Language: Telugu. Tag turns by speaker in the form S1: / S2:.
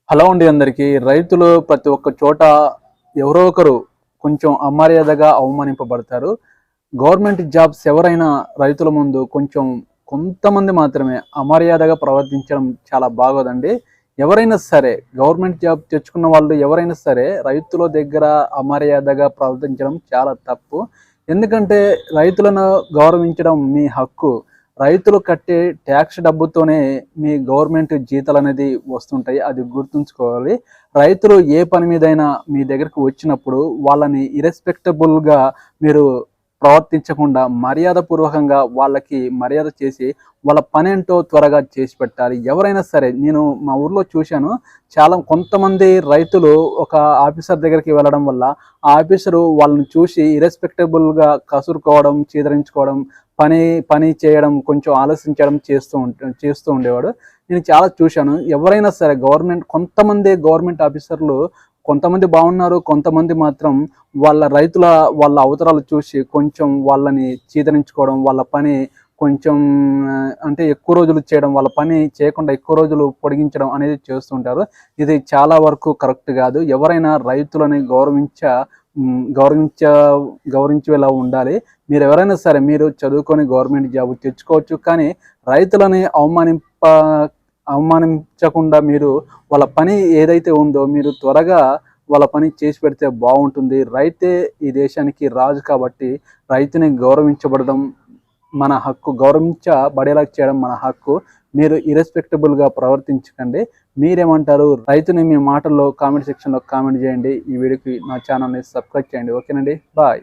S1: హలో అండి అందరికీ. రైతులు ప్రతి ఒక్క చోట ఎవరో ఒకరు కొంచెం అమర్యాదగా అవమానింపబడతారు. గవర్నమెంట్ జాబ్స్ ఎవరైనా రైతుల ముందు కొంతమంది మాత్రమే అమర్యాదగా ప్రవర్తించడం చాలా బాగోదండి. ఎవరైనా సరే గవర్నమెంట్ జాబ్ తెచ్చుకున్న వాళ్ళు ఎవరైనా సరే రైతుల దగ్గర అమర్యాదగా ప్రవర్తించడం చాలా తప్పు. ఎందుకంటే రైతులను గౌరవించడం మీ హక్కు. రైతులు కట్టే ట్యాక్స్ డబ్బుతోనే మీ గవర్నమెంట్ జీతాలు అనేది వస్తుంటాయి. అది గుర్తుంచుకోవాలి. రైతులు ఏ పని మీదైనా మీ దగ్గరకు వచ్చినప్పుడు వాళ్ళని ఇర్రెస్పెక్టబుల్గా మీరు ప్రవర్తించకుండా మర్యాదపూర్వకంగా వాళ్ళకి మర్యాద చేసి వాళ్ళ పనేంటో త్వరగా చేసి పెట్టాలి. ఎవరైనా సరే నేను మా ఊర్లో చూశాను. కొంతమంది రైతులు ఒక ఆఫీసర్ దగ్గరికి వెళ్ళడం వల్ల ఆ ఆఫీసరు వాళ్ళని చూసి ఇర్రెస్పెక్టబుల్గా కసురుకోవడం, చీదరించుకోవడం, పని పని చేయడం, కొంచెం ఆలస్యం చేస్తూ ఉండేవాడు. నేను చాలా చూశాను. ఎవరైనా సరే కొంతమంది గవర్నమెంట్ ఆఫీసర్లు కొంతమంది బాగున్నారు, కొంతమంది మాత్రం వాళ్ళ అవసరాలు చూసి కొంచెం వాళ్ళని చీదరించుకోవడం, వాళ్ళ పని కొంచెం అంటే ఎక్కువ రోజులు చేయడం, వాళ్ళ పని చేయకుండా ఎక్కువ రోజులు పొడిగించడం అనేది చేస్తుంటారు. ఇది చాలా వరకు కరెక్ట్ కాదు. ఎవరైనా రైతులని గౌరవించ గౌరవించేలా ఉండాలి. మీరు ఎవరైనా సరే మీరు చదువుకొని గవర్నమెంట్ జాబ్ తెచ్చుకోవచ్చు, కానీ రైతులని అవమానించకుండా మీరు వాళ్ళ పని ఏదైతే ఉందో మీరు త్వరగా వాళ్ళ పని చేసి పెడితే బాగుంటుంది. రైతే ఈ దేశానికి రాజు కాబట్టి రైతుని గౌరవించబడడం మన హక్కు. గౌరవించబడేలా చేయడం మన హక్కు. మీరు ఇర్రెస్పెక్టబుల్గా ప్రవర్తించకండి. మీరేమంటారు? రైతుని మీ మాటల్లో కామెంట్ సెక్షన్లో కామెంట్ చేయండి. ఈ వీడియోకి నా ఛానల్ని సబ్స్క్రైబ్ చేయండి. ఓకేనండి, బాయ్.